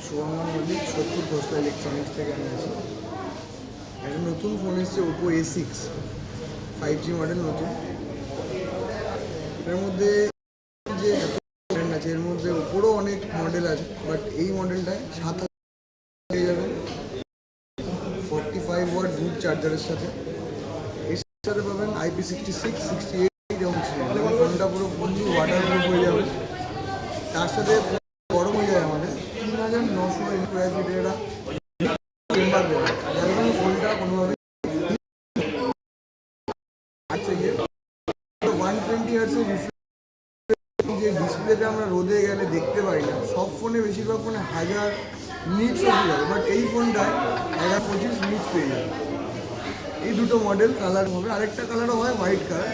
শুভঙ্কর মল্লিক, সত্তর ঘোষলা ইলেকট্রনিক্স থেকে আমি আছি। একটা নতুন ফোন এসছে ওপো A6 5G মডেল নতুন। এর মধ্যে যে এত মডেল আছে, এর মধ্যে ওপরও অনেক মডেল আছে, বাট এই মডেলটায় 7,000 পেয়ে যাবেন 45 ওয়াট বুট চার্জারের সাথে। এর সাথে পাবেন IP66, 68 এবং ফোনটা পুরো ফুললি ওয়াটার প্রুফ হয়ে যাবে। তার সাথে গরম হয়ে যায় আমাদের 3,900 mAh এরা চেম্বার দেবে, যার জন্য ফোনটা কোনোভাবে আছে গিয়ে 120 হার্টজের যে ডিসপ্লেটা আমরা রোদে গেলে দেখতে পাই না, সব ফোনে বেশিরভাগ ফোনে 1000 নিটস হয়ে যাবে, বাট এই ফোনটায় 1025 নিটস পেয়ে যাবে। এই দুটো মডেল কালার হবে, আরেকটা কালারও হয় হোয়াইট কালার।